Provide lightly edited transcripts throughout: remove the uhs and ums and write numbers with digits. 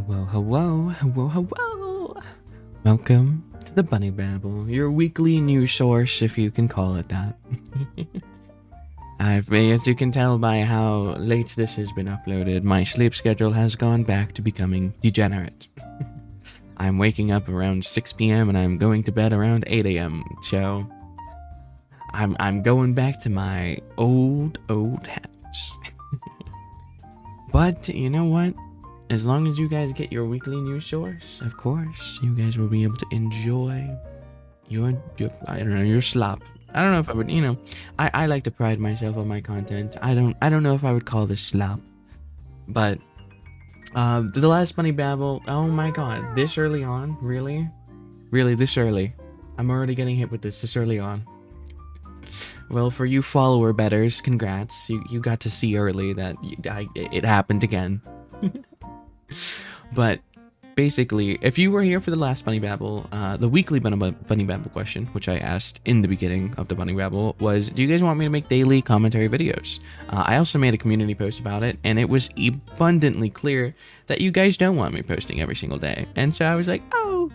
Hello, hello, hello, hello. Welcome to the Bunny Babble, your weekly news source, if you can call it that. As you can tell by how late this has been uploaded, my sleep schedule has gone back to becoming degenerate. I'm waking up around 6 p.m. and I'm going to bed around 8 a.m. So I'm going back to my old habits. But you know what? As long as you guys get your weekly news source, of course, you guys will be able to enjoy your your slop. I don't know if I would, I like to pride myself on my content. I don't know if I would call this slop. But the last Bunny Babble, oh my god, this early on, really? Really this early? I'm already getting hit with this early on. Well, for you follower betters, congrats. You got to see early that it happened again. But basically, if you were here for the last Bunny Babble, the weekly Bunny Babble question, which I asked in the beginning of the Bunny Babble, was, do you guys want me to make daily commentary videos? I also made a community post about it, and it was abundantly clear that you guys don't want me posting every single day. And so I was like, oh,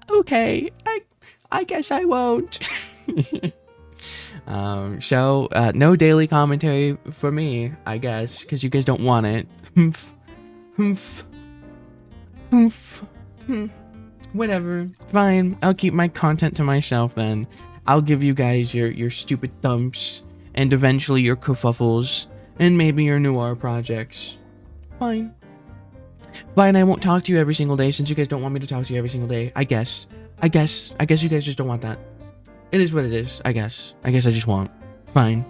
okay, I guess I won't. So no daily commentary for me, I guess, because you guys don't want it. Whatever, fine. I'll keep my content to myself then. I'll give you guys your stupid thumps, and eventually your kerfuffles, and maybe your noir projects. Fine. Fine, I won't talk to you every single day since you guys don't want me to talk to you every single day. I guess you guys just don't want that. It is what it is, I guess. I just won't. Fine.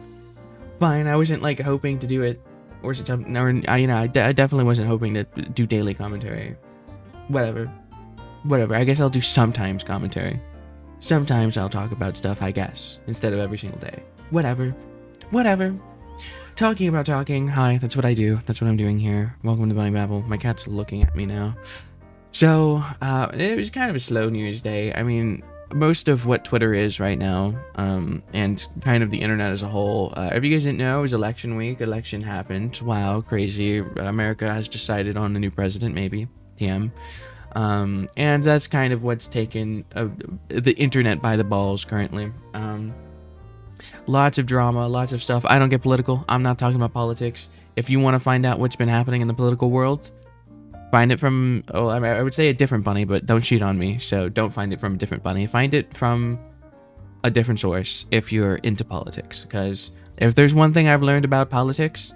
I wasn't like hoping to do it. Or I definitely wasn't hoping to do daily commentary. Whatever. I guess I'll do sometimes commentary. Sometimes I'll talk about stuff, I guess, instead of every single day. Whatever. Talking about talking. Hi, that's what I do. That's what I'm doing here. Welcome to Bunny Babble. My cat's looking at me now. So, it was kind of a slow news day. I mean, most of what Twitter is right now, and kind of the internet as a whole. If you guys didn't know, it was election week. Election happened. Wow, crazy. America has decided on a new president, maybe. TM. And that's kind of what's taken the internet by the balls currently. Lots of drama, lots of stuff. I don't get political. I'm not talking about politics. If you want to find out what's been happening in the political world, find it from, I would say a different bunny, but don't cheat on me. So don't find it from a different bunny. Find it from a different source if you're into politics. Because if there's one thing I've learned about politics,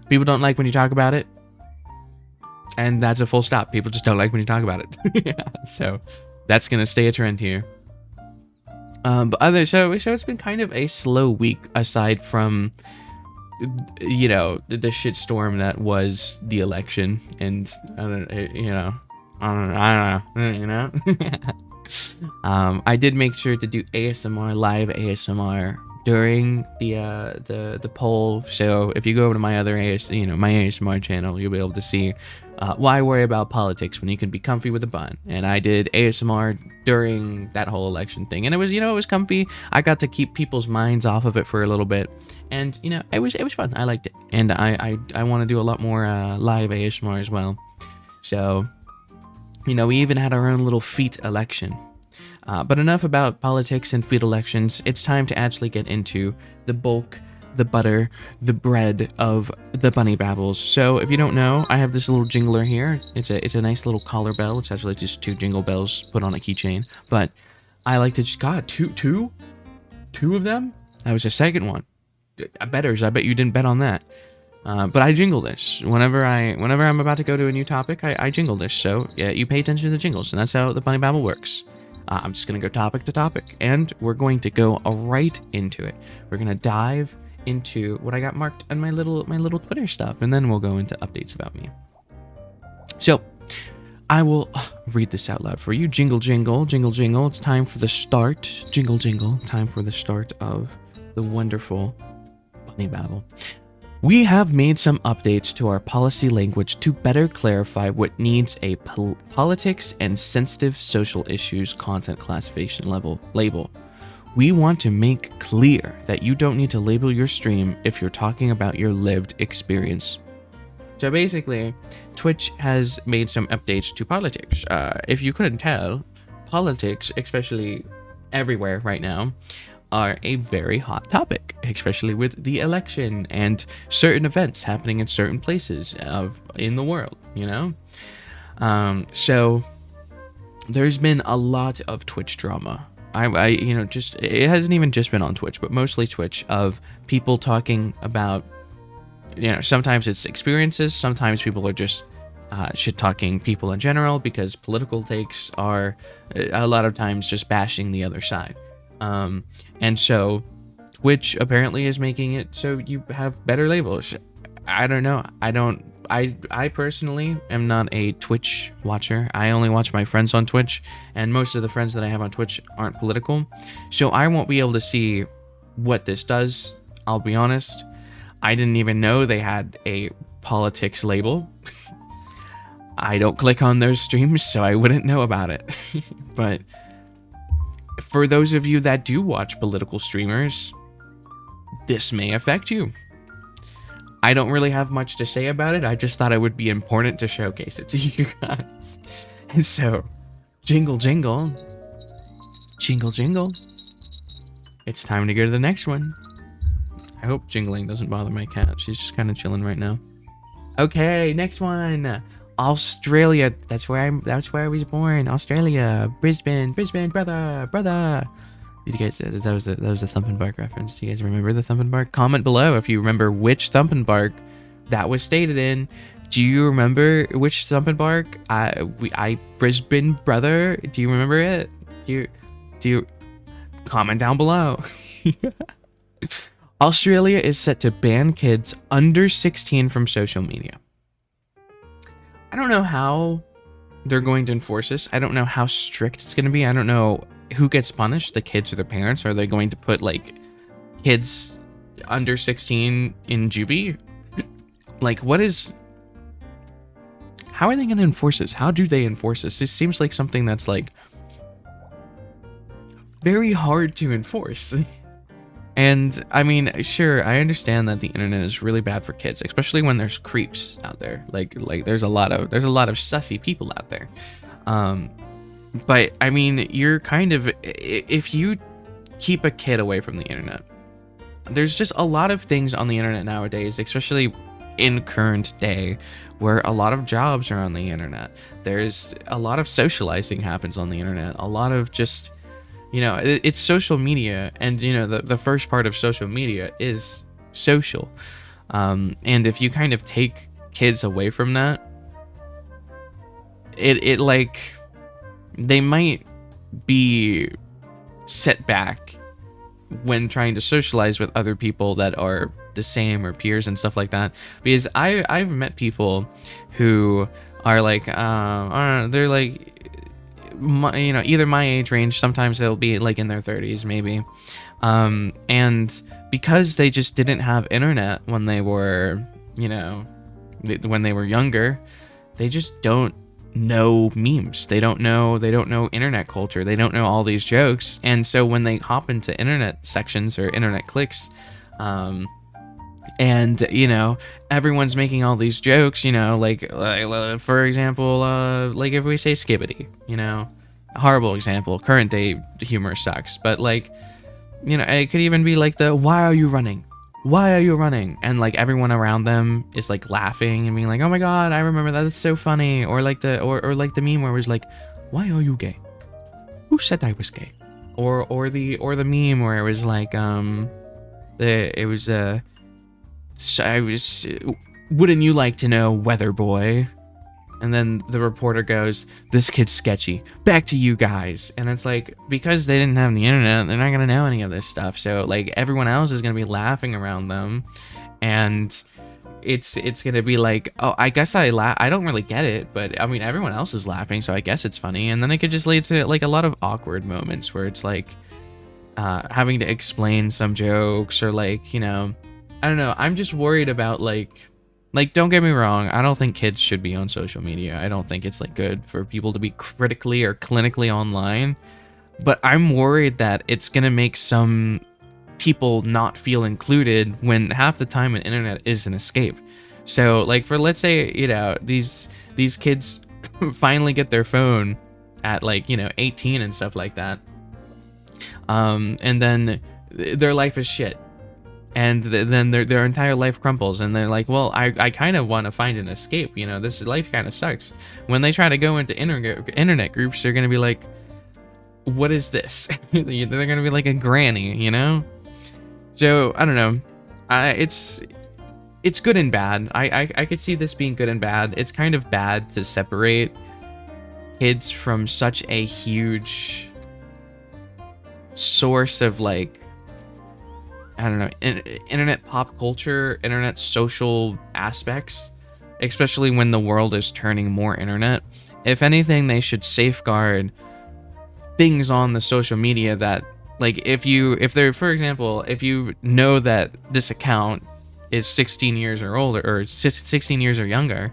people don't like when you talk about it. And that's a full stop. People just don't like when you talk about it. So that's going to stay a trend here. So it's been kind of a slow week aside from, the shitstorm that was the election, and I don't know. I did make sure to do ASMR, live ASMR during the poll. So if you go over to my other my ASMR channel, you'll be able to see why worry about politics when you can be comfy with a bun. And I did ASMR during that whole election thing, and it was comfy. I got to keep people's minds off of it for a little bit, and it was fun. I liked it, and I want to do a lot more live ASMR as well. So we even had our own little feet election. But enough about politics and feet elections. It's time to actually get into the bulk, the butter, the bread of the Bunny Babbles. So if you don't know, I have this little jingler here. It's a nice little collar bell. It's actually just 2 jingle bells put on a keychain. But I like to just, God, two of them? That was the second one. Betters, I bet you didn't bet on that. But I jingle this. Whenever I'm about to go to a new topic, I jingle this. So yeah, you pay attention to the jingles, and that's how the Bunny Babble works. I'm just going to go topic to topic, and we're going to go right into it. We're going to dive into what I got marked on my little Twitter stuff, and then we'll go into updates about me. So, I will read this out loud for you. Jingle, jingle, jingle, jingle. It's time for the start. Jingle, jingle. Time for the start of the wonderful Bunny Babble. We have made some updates to our policy language to better clarify what needs a politics and sensitive social issues content classification label. We want to make clear that you don't need to label your stream if you're talking about your lived experience. So basically, Twitch has made some updates to politics. If you couldn't tell, politics, especially everywhere right now, are a very hot topic, especially with the election and certain events happening in certain places in the world, you know? So there's been a lot of Twitch drama. Just it hasn't even just been on Twitch, but mostly Twitch, of people talking about, sometimes it's experiences, sometimes people are just shit talking people in general, because political takes are a lot of times just bashing the other side. And so Twitch apparently is making it so you have better labels. I don't know. I personally am not a Twitch watcher. I only watch my friends on Twitch, and most of the friends that I have on Twitch aren't political. So I won't be able to see what this does. I'll be honest. I didn't even know they had a politics label. I don't click on those streams, so I wouldn't know about it. But for those of you that do watch political streamers, this may affect you. I don't really have much to say about it. I just thought it would be important to showcase it to you guys. And so, jingle, jingle. Jingle, jingle. It's time to go to the next one. I hope jingling doesn't bother my cat. She's just kind of chilling right now. Okay, next one. Australia. That's where I was born. Australia. Brisbane, brother. Did you guys, that was a Thump and Bark reference. Do you guys remember the Thump and Bark? Comment below if you remember which Thump and Bark that was stated in. Do you remember which Thump and Bark? Brisbane brother. Do you remember it? Do you comment down below? Australia is set to ban kids under 16 from social media. I don't know how they're going to enforce this. I don't know how strict it's going to be. I don't know who gets punished, the kids or their parents. Are they going to put like kids under 16 in juvie? Like, how are they going to enforce this? How do they enforce this? This seems like something that's like very hard to enforce. And I mean, sure, I understand that the internet is really bad for kids, especially when there's creeps out there. Like there's a lot of sussy people out there. But I mean, you're kind of, if you keep a kid away from the internet, there's just a lot of things on the internet nowadays, especially in current day, where a lot of jobs are on the internet. There's a lot of socializing happens on the internet. A lot of just, it's social media, and the first part of social media is social. And if you kind of take kids away from that, it like, they might be set back when trying to socialize with other people that are the same, or peers and stuff like that. Because I've met people who are like, they're like, either my age range. Sometimes they'll be like in their 30s maybe, and because they just didn't have internet when they were younger, they just don't know memes. They don't know internet culture. They don't know all these jokes. And so when they hop into internet sections or internet cliques, and everyone's making all these jokes, like for example, like if we say skibbity, horrible example, current day humor sucks, but like, it could even be like why are you running, and like everyone around them is like laughing and being like, oh my god, I remember that, that's so funny. Or like or like the meme where it was like, why are you gay, who said I was gay? Or the meme where it was like, wouldn't you like to know, weather boy? And then the reporter goes, this kid's sketchy, back to you guys. And it's like, because they didn't have the internet, they're not gonna know any of this stuff. So like everyone else is gonna be laughing around them, and it's gonna be like, oh, I guess I don't really get it, but I mean everyone else is laughing, so I guess it's funny. And then it could just lead to like a lot of awkward moments where it's like having to explain some jokes, or like, I don't know. I'm just worried about like, don't get me wrong, I don't think kids should be on social media. I don't think it's like good for people to be critically or clinically online. But I'm worried that it's gonna make some people not feel included, when half the time an internet is an escape. So like for, let's say, you know, these kids finally get their phone at like, you know, 18 and stuff like that. And then their life is shit. And then their entire life crumbles, and they're like, well, I kind of want to find an escape, you know, this life kind of sucks. When they try to go into internet groups, they're gonna be like, what is this? They're gonna be like a granny, you know? So I don't know. It's good and bad. I could see this being good and bad. It's kind of bad to separate kids from such a huge source of, like, I don't know, internet pop culture, internet social aspects, especially when the world is turning more internet. If anything, they should safeguard things on the social media that, like, if they're, for example, if you know that this account is 16 years or older, or 16 years or younger,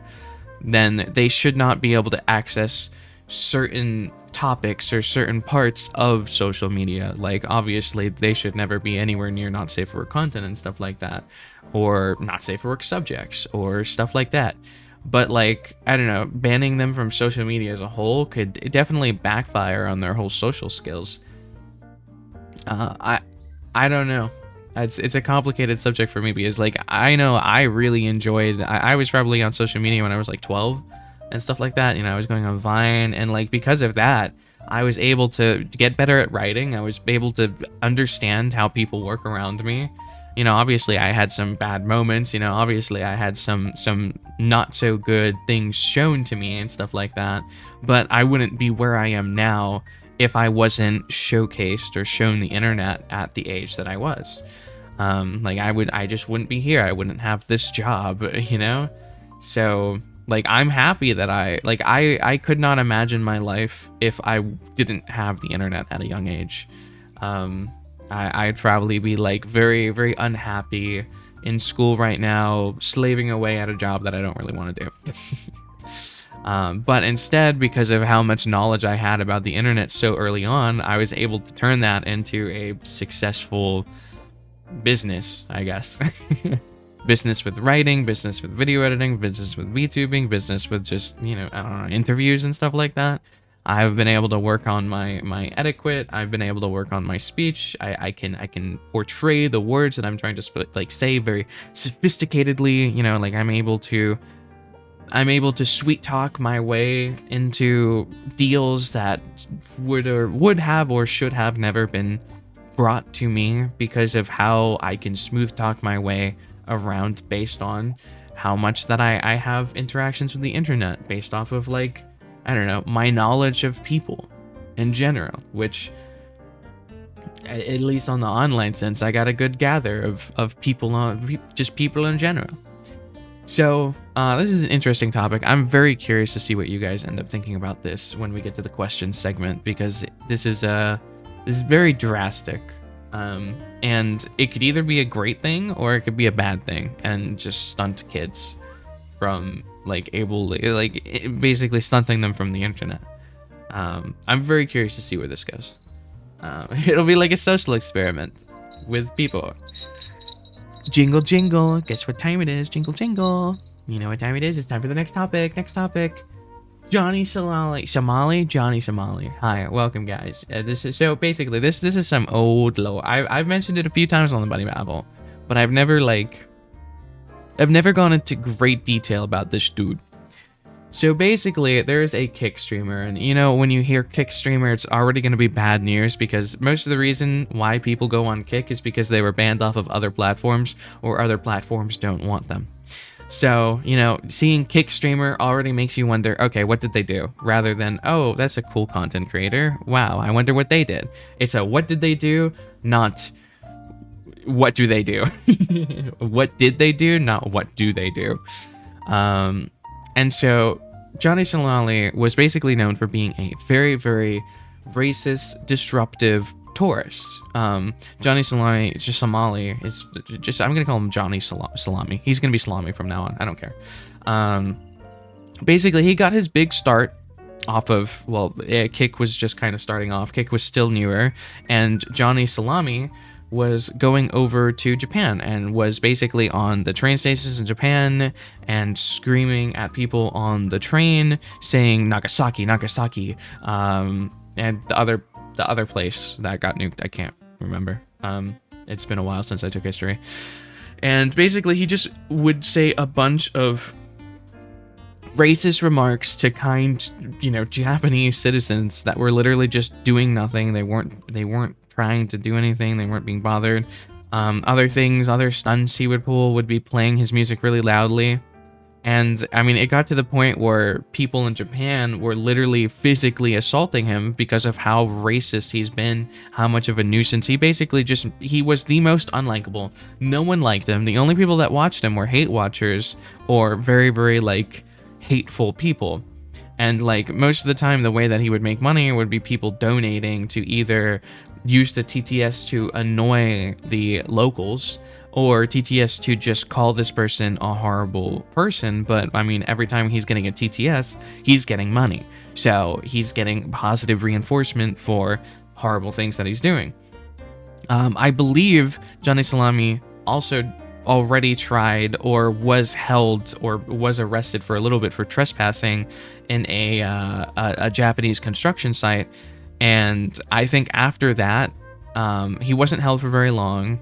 then they should not be able to access certain topics or certain parts of social media. Like, obviously they should never be anywhere near not safe for work content and stuff like that, or not safe for work subjects or stuff like that. But, like, I don't know, banning them from social media as a whole could definitely backfire on their whole social skills. I don't know. It's a complicated subject for me, because, like, I know I really enjoyed, I was probably on social media when I was like 12 and stuff like that. You know, I was going on Vine, and, like, because of that, I was able to get better at writing. I was able to understand how people work around me. You know, obviously I had some bad moments, you know, obviously I had some not so good things shown to me and stuff like that, but I wouldn't be where I am now if I wasn't showcased or shown the internet at the age that I was. Like, I just wouldn't be here. I wouldn't have this job, you know? So, like, I'm happy that I could not imagine my life if I didn't have the internet at a young age. I'd probably be, like, very, very unhappy in school right now, slaving away at a job that I don't really want to do. But instead, because of how much knowledge I had about the internet so early on, I was able to turn that into a successful business, I guess. Business with writing, business with video editing, business with VTubing, business with just, you know, I don't know, interviews and stuff like that. I've been able to work on my etiquette. I've been able to work on my speech. I can portray the words that I'm trying to say very sophisticatedly. You know, like, I'm able to sweet talk my way into deals that would have or should have never been brought to me, because of how I can smooth talk my way around based on how much that I have interactions with the internet, based off of, like, I don't know, my knowledge of people in general, which, at least on the online sense, I got a good gather of people, just people in general. So this is an interesting topic. I'm very curious to see what you guys end up thinking about this when we get to the questions segment, because this is very drastic, and it could either be a great thing or it could be a bad thing and just stunt kids from, like, basically stunting them from the internet. I'm very curious to see where this goes. It'll be like a social experiment with people. Jingle, jingle. Guess what time it is? Jingle, jingle. You know what time it is? It's time for the next topic. Next topic. Johnny Johnny Somali. Hi, welcome, guys. This is this is some old lore. I've mentioned it a few times on the Buddy Babble, but I've never gone into great detail about this dude. So basically, there's a Kick streamer, and, you know, when you hear Kick streamer, it's already going to be bad news, because most of the reason why people go on Kick is because they were banned off of other platforms, or other platforms don't want them. So, you know, seeing Kick streamer already makes you wonder, okay, what did they do? Rather than, oh, that's a cool content creator. Wow, I wonder what they did. It's a what did they do, not what do they do. What did they do, not what do they do. And so Johnny Somali was basically known for being a very, very racist, disruptive tourist. Johnny Somali is just, I'm gonna call him Johnny Salami. He's gonna be Salami from now on. I don't care. Basically, he got his big start off of, well, Kick was just kind of starting off. Kick was still newer, and Johnny Salami was going over to Japan and was basically on the train stations in Japan and screaming at people on the train, saying Nagasaki, Nagasaki, and the other place that got nuked, I can't remember. It's been a while since I took history. And basically he just would say a bunch of racist remarks to Japanese citizens that were literally just doing nothing. They weren't trying to do anything. They weren't being bothered. Other stunts he would pull would be playing his music really loudly. And I mean, it got to the point where people in Japan were literally physically assaulting him because of how racist he's been, how much of a nuisance. He was the most unlikable. No one liked him. The only people that watched him were hate watchers or very, very hateful people. And most of the time, the way that he would make money would be people donating to either use the TTS to annoy the locals, or TTS to just call this person a horrible person. But I mean, every time he's getting a TTS, he's getting money. So he's getting positive reinforcement for horrible things that he's doing. I believe Johnny Salami also already tried or was held or was arrested for a little bit for trespassing in a Japanese construction site. And I think after that, he wasn't held for very long.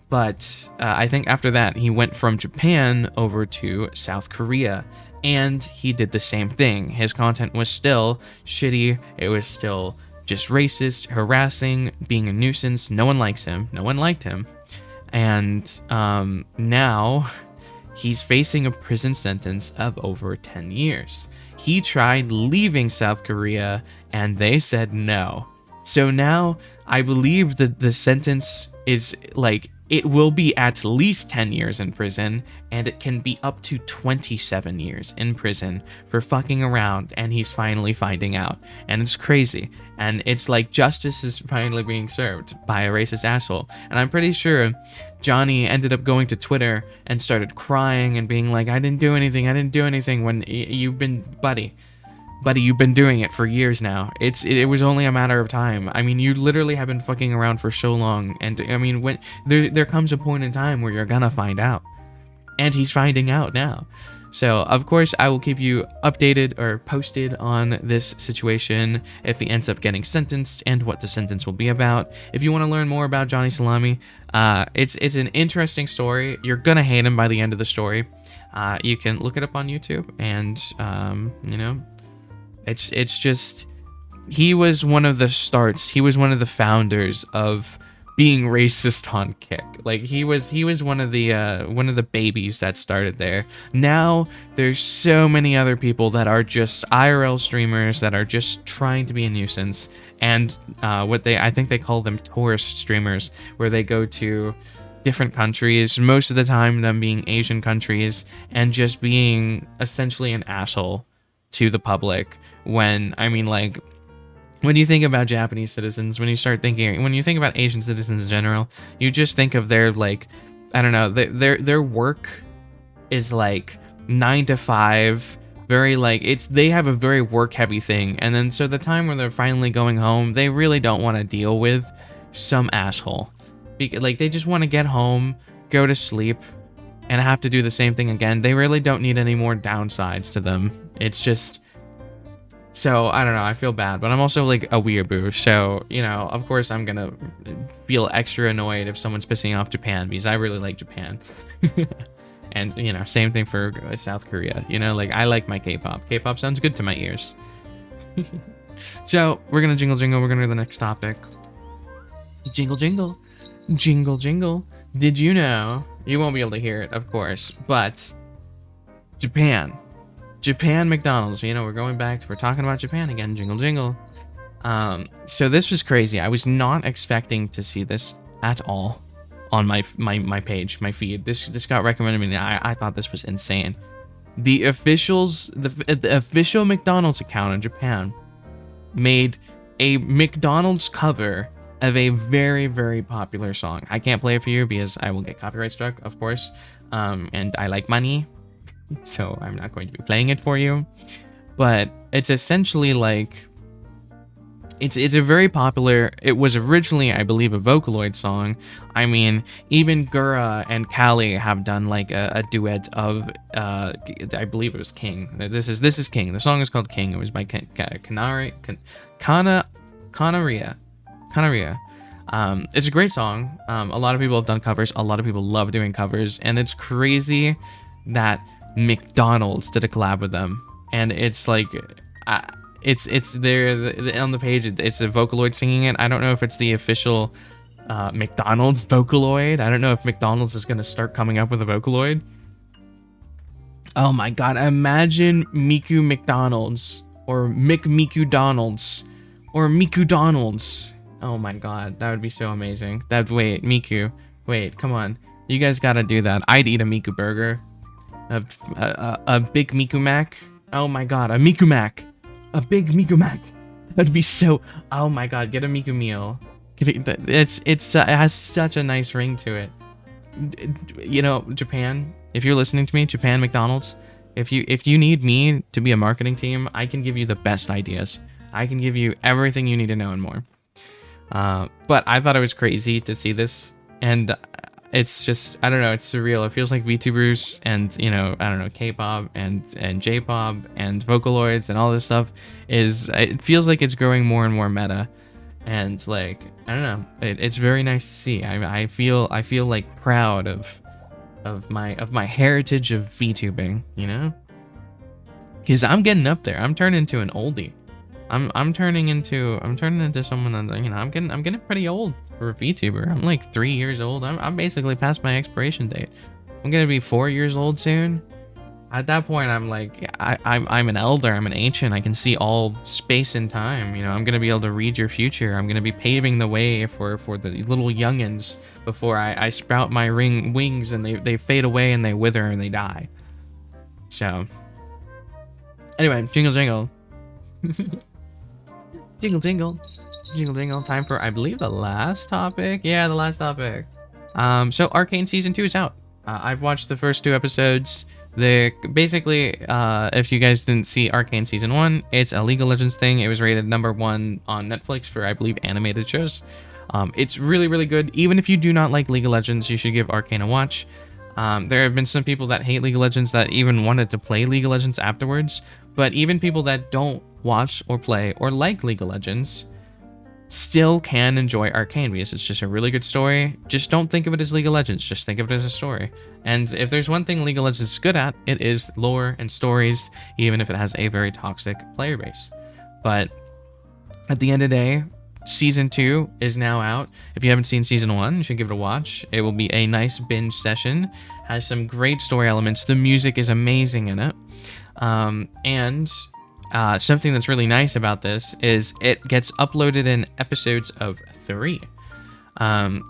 But I think after that, he went from Japan over to South Korea, and he did the same thing. His content was still shitty. It was still just racist, harassing, being a nuisance. No one likes him. No one liked him. And now he's facing a prison sentence of over 10 years. He tried leaving South Korea, and they said no. So now I believe that the sentence is it will be at least 10 years in prison, and it can be up to 27 years in prison for fucking around, and he's finally finding out. And it's crazy. And it's like justice is finally being served by a racist asshole. And I'm pretty sure Johnny ended up going to Twitter and started crying and being like, I didn't do anything, when you've been, buddy, you've been doing it for years now. It was only a matter of time. I mean, you literally have been fucking around for so long. And I mean, when there comes a point in time where you're gonna find out. And he's finding out now. So, of course, I will keep you updated or posted on this situation if he ends up getting sentenced and what the sentence will be about. If you want to learn more about Johnny Salami, it's an interesting story. You're gonna hate him by the end of the story. You can look it up on YouTube, and it's just, he was one of the starts. He was one of the founders of being racist on Kick. He was one of the babies that started there. Now there's so many other people that are just IRL streamers that are just trying to be a nuisance, and I think they call them tourist streamers, where they go to different countries, most of the time them being Asian countries, and just being essentially an asshole to the public. When you think about Japanese citizens, when you think about Asian citizens in general, you just think of their their work is 9 to 5, very they have a very work heavy thing, and then so the time when they're finally going home, they really don't want to deal with some asshole. They just want to get home, go to sleep, and have to do the same thing again. They really don't need any more downsides to them. It's just, so I don't know, I feel bad, but I'm also a weeaboo, so of course I'm gonna feel extra annoyed if someone's pissing off Japan, because I really like Japan. And same thing for South Korea. I like my K-pop sounds good to my ears. So we're gonna jingle, we're gonna do the next topic. Jingle, jingle, jingle, jingle. Did you know, you won't be able to hear it, of course, but Japan McDonald's, we're talking about Japan again. Jingle, jingle. So this was crazy. I was not expecting to see this at all on my page, my feed. This got recommended to me. I thought this was insane. The official McDonald's account in Japan made a McDonald's cover of a very, very popular song. I can't play it for you because I will get copyright struck, of course. And I like money, so I'm not going to be playing it for you. But it's essentially It's a very popular. It was originally, I believe, a Vocaloid song. I mean, even Gura and Kali have done like a duet of I believe it was King. This is King. The song is called King. It was by Kanaria. It's a great song. A lot of people have done covers. A lot of people love doing covers, and it's crazy that McDonald's did a collab with them. And it's like, it's there on the page. It's a Vocaloid singing it. I don't know if it's the official McDonald's Vocaloid. I don't know if McDonald's is gonna start coming up with a Vocaloid. Oh my god! Imagine Miku McDonald's or Miku Donald's or Miku Donald's. Oh my god, that would be so amazing. Wait, Miku. Wait, come on. You guys gotta do that. I'd eat a Miku burger. A big Miku Mac. Oh my god, a Miku Mac. A big Miku Mac. That'd be so... Oh my god, get a Miku meal. It has such a nice ring to it. You know, Japan, if you're listening to me, Japan McDonald's, if you need me to be a marketing team, I can give you the best ideas. I can give you everything you need to know and more. But I thought it was crazy to see this, and it's just, I don't know, it's surreal. It feels like VTubers and, you know, I don't know, K-pop and J-pop and Vocaloids and all this stuff it feels like it's growing more and more meta. And like, I don't know, it's very nice to see. I feel like proud of my heritage of VTubing, you know? Because I'm getting up there. I'm turning into an oldie. I'm turning into someone that, you know, I'm getting pretty old for a VTuber. I'm like 3 years old. I'm basically past my expiration date. I'm gonna be 4 years old soon. At that point, I'm like, I'm an elder. I'm an ancient. I can see all space and time. You know, I'm gonna be able to read your future. I'm gonna be paving the way for the little youngins before I sprout my wings and they fade away and they wither and they die. So, anyway, jingle jingle. Jingle, jingle, jingle, jingle. Time for, I believe, the last topic. Yeah, the last topic. So Arcane Season 2 is out. I've watched the first 2 episodes. Basically, if you guys didn't see Arcane Season 1, it's a League of Legends thing. It was rated #1 on Netflix for, I believe, animated shows. It's really, really good. Even if you do not like League of Legends, you should give Arcane a watch. There have been some people that hate League of Legends that even wanted to play League of Legends afterwards. But even people that don't watch or play or like League of Legends still can enjoy Arcane because it's just a really good story. Just don't think of it as League of Legends, just think of it as a story. And if there's one thing League of Legends is good at, it is lore and stories, even if it has a very toxic player base. But at the end of the day, Season 2 is now out. If you haven't seen Season 1, you should give it a watch. It will be a nice binge session. Has some great story elements. The music is amazing in it. Something that's really nice about this is it gets uploaded in episodes of 3.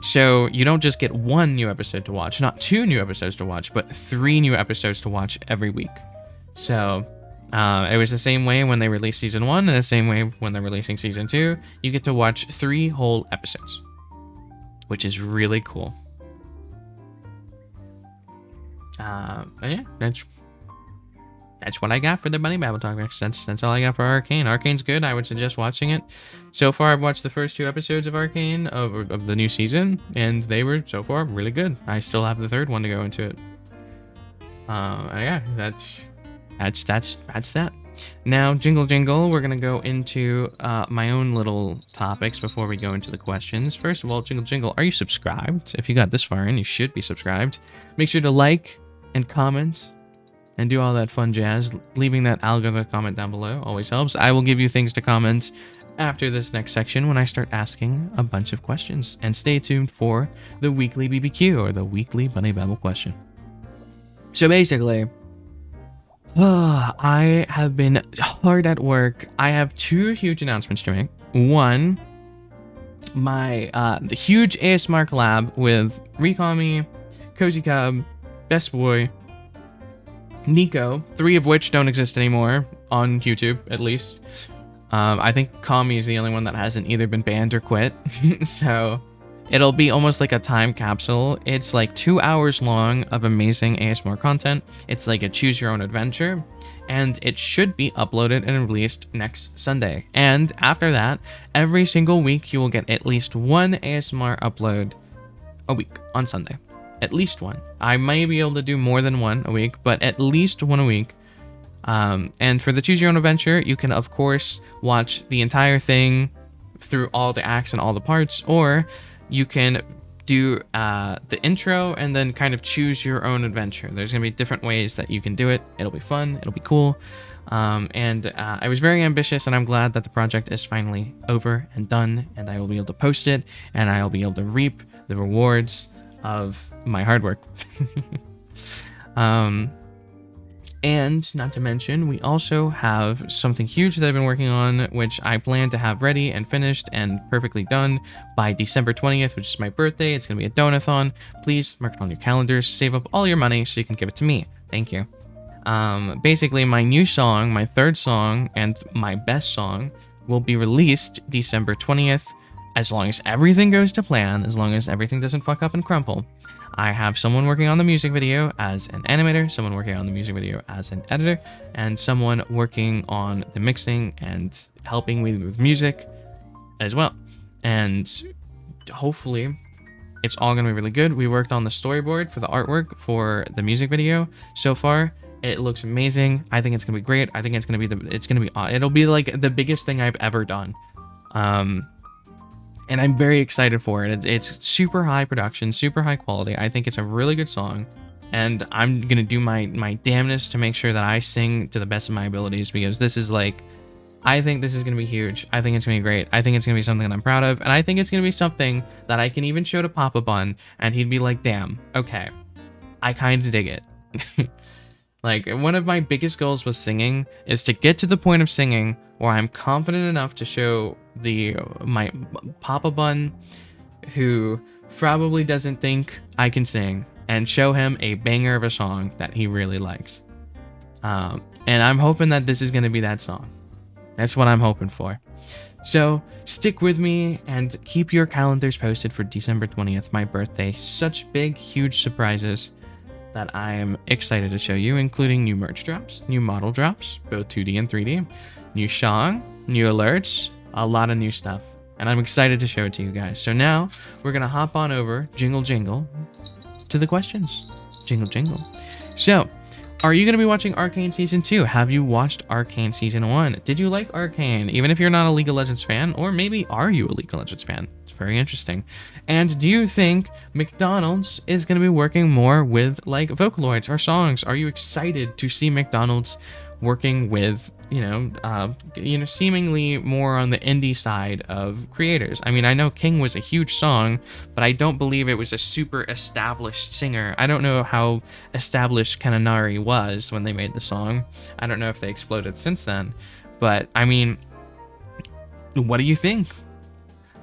So you don't just get 1 new episode to watch, not 2 new episodes to watch, but 3 new episodes to watch every week. So it was the same way when they released Season 1 and the same way when they're releasing Season 2. You get to watch 3 whole episodes, which is really cool. Yeah, that's what I got for the Bunny Babble Talk. That's all I got for Arcane. Arcane's good. I would suggest watching it. So far, I've watched the first 2 episodes of Arcane of the new season, and they were so far really good. I still have the 3rd one to go into it. Yeah, that's that. Now, jingle jingle, we're gonna go into my own little topics before we go into the questions. First of all, jingle jingle, are you subscribed? If you got this far in, you should be subscribed. Make sure to like and comment and do all that fun jazz. Leaving that algorithm comment down below always helps. I will give you things to comment after this next section when I start asking a bunch of questions. And stay tuned for the weekly BBQ, or the weekly Bunny Babble question. So basically, I have been hard at work. I have 2 huge announcements to make. One, the huge ASMR collab with Rikami, Cozy Cub, Best Boy, Nico, 3 of which don't exist anymore on YouTube, at least. I think Kami is the only one that hasn't either been banned or quit. So It'll be almost like a time capsule. It's like 2 hours long of amazing ASMR content. It's like a choose your own adventure, and it should be uploaded and released next Sunday. And after that, every single week you will get at least one ASMR upload a week on Sunday. At least one. I may be able to do more than one a week, but at least one a week. And for the choose your own adventure, you can of course watch the entire thing through all the acts and all the parts, or you can do the intro and then kind of choose your own adventure. There's gonna be different ways that you can do it. It'll be fun, it'll be cool. I was very ambitious, and I'm glad that the project is finally over and done, and I will be able to post it, and I'll be able to reap the rewards of my hard work. And not to mention, we also have something huge that I've been working on, which I plan to have ready and finished and perfectly done by December 20th, which is my birthday. It's going to be a donathon. Please mark it on your calendars, save up all your money so you can give it to me. Thank you. Basically, my new song, my third song, and my best song will be released December 20th, as long as everything goes to plan, as long as everything doesn't fuck up and crumple. I have someone working on the music video as an animator, someone working on the music video as an editor, and someone working on the mixing and helping me with music as well. And hopefully it's all gonna be really good. We worked on the storyboard for the artwork for the music video. So far, it looks amazing. I think it's gonna be great. I think it'll be like the biggest thing I've ever done. And I'm very excited for it. It's super high production, super high quality. I think it's a really good song, and I'm gonna do my damnedest to make sure that I sing to the best of my abilities, because this is like, I think this is gonna be huge. I think it's gonna be great. I think it's gonna be something that I'm proud of, and I think it's gonna be something that I can even show to Papa Bun, and he'd be like, damn, okay, I kind of dig it. Like, one of my biggest goals with singing is to get to the point of singing where I'm confident enough to show my Papa Bun, who probably doesn't think I can sing, and show him a banger of a song that he really likes. And I'm hoping that this is going to be that song. That's what I'm hoping for. So stick with me and keep your calendars posted for December 20th, my birthday. Such big, huge surprises that I am excited to show you, including new merch drops, new model drops, both 2D and 3D, new song, new alerts, a lot of new stuff. And I'm excited to show it to you guys. So now we're gonna hop on over, jingle jingle, to the questions. Jingle jingle. So, are you gonna be watching Arcane Season 2? Have you watched Arcane Season 1? Did you like Arcane, even if you're not a League of Legends fan? Or maybe are you a League of Legends fan? It's very interesting. And do you think McDonald's is going to be working more with like Vocaloids or songs? Are you excited to see McDonald's working with, seemingly more on the indie side of creators? I mean, I know King was a huge song, but I don't believe it was a super established singer. I don't know how established Kananari was when they made the song. I don't know if they exploded since then, but I mean, what do you think?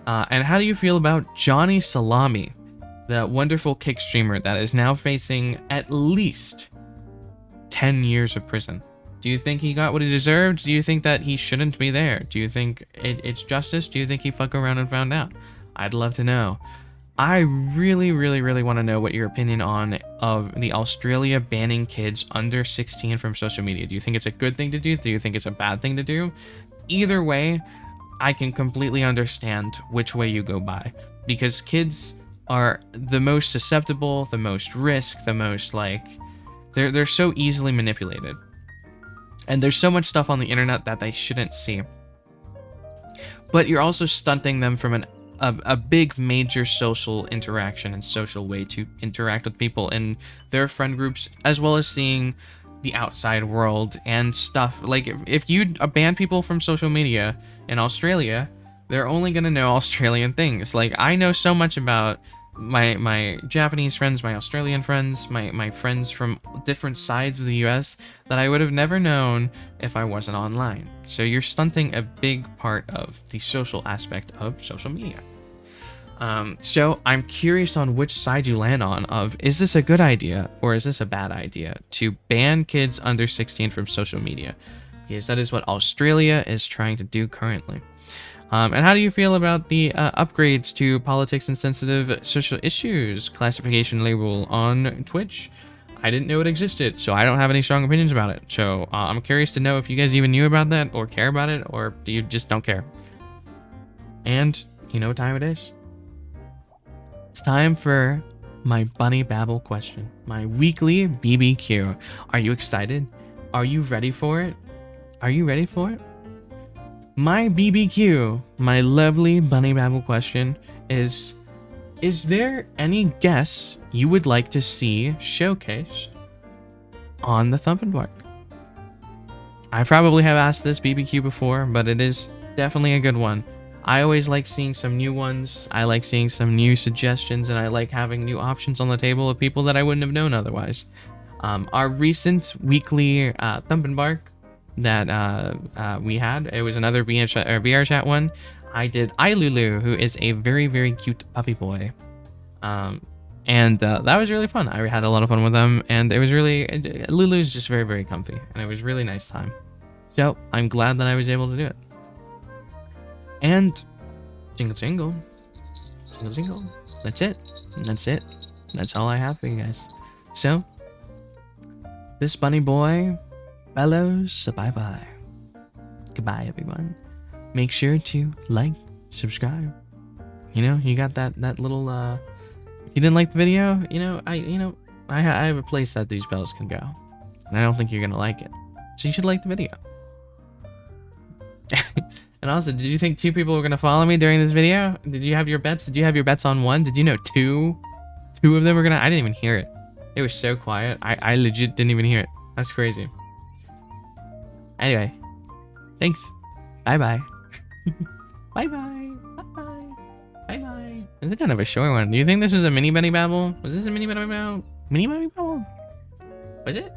And how do you feel about Johnny Salami, the wonderful kick streamer that is now facing at least 10 years of prison? Do you think he got what he deserved? Do you think that he shouldn't be there? Do you think it's justice? Do you think he fucked around and found out? I'd love to know. I really, really, really want to know what your opinion of the Australia banning kids under 16 from social media. Do you think it's a good thing to do? Do you think it's a bad thing to do? Either way, I can completely understand which way you go by, because kids are the most susceptible, the most risk, the most like, they're so easily manipulated. And there's so much stuff on the internet that they shouldn't see. But you're also stunting them from a big major social interaction and social way to interact with people in their friend groups, as well as seeing the outside world and stuff. Like, if you ban people from social media in Australia, they're only gonna know Australian things. Like, I know so much about my Japanese friends, my Australian friends, my friends from different sides of the US that I would have never known if I wasn't online. So you're stunting a big part of the social aspect of social media. So I'm curious on which side you land on of, is this a good idea or is this a bad idea to ban kids under 16 from social media? because that is what Australia is trying to do currently. And how do you feel about the upgrades to politics and sensitive social issues classification label on Twitch? I didn't know it existed, so I don't have any strong opinions about it. So I'm curious to know if you guys even knew about that or care about it, or do you just don't care? And you know what time it is? It's time for my Bunny Babble question, my weekly BBQ. Are you excited? Are you ready for it? Are you ready for it? My BBQ, my lovely Bunny Babble question is there any guests you would like to see showcased on the Thump and Bark? I probably have asked this BBQ before, but it is definitely a good one. I always like seeing some new ones. I like seeing some new suggestions, and I like having new options on the table of people that I wouldn't have known otherwise. Our recent weekly Thump and Bark that we had, it was another VR chat one. I did iLulu, who is a very, very cute puppy boy. And that was really fun. I had a lot of fun with them, and it was really, Lulu's just very, very comfy, and it was really nice time. So I'm glad that I was able to do it. And jingle, jingle, jingle, jingle. That's it. That's it. That's all I have for you guys. So this bunny boy bellows bye-bye. Goodbye, everyone. Make sure to like, subscribe. You know, you got that little if you didn't like the video, I have a place that these bells can go. And I don't think you're gonna like it. So you should like the video. And also, did you think 2 people were gonna follow me during this video? Did you have your bets? Did you have your bets on 1? Did you know 2 of them were gonna? I didn't even hear it. It was so quiet. I legit didn't even hear it. That's crazy. Anyway, thanks. Bye-bye. Bye-bye. Bye-bye. Bye-bye. This is kind of a short one. Do you think this was a mini Bunny Babble? Was this a mini Bunny Babble? Mini Bunny Babble? Was it?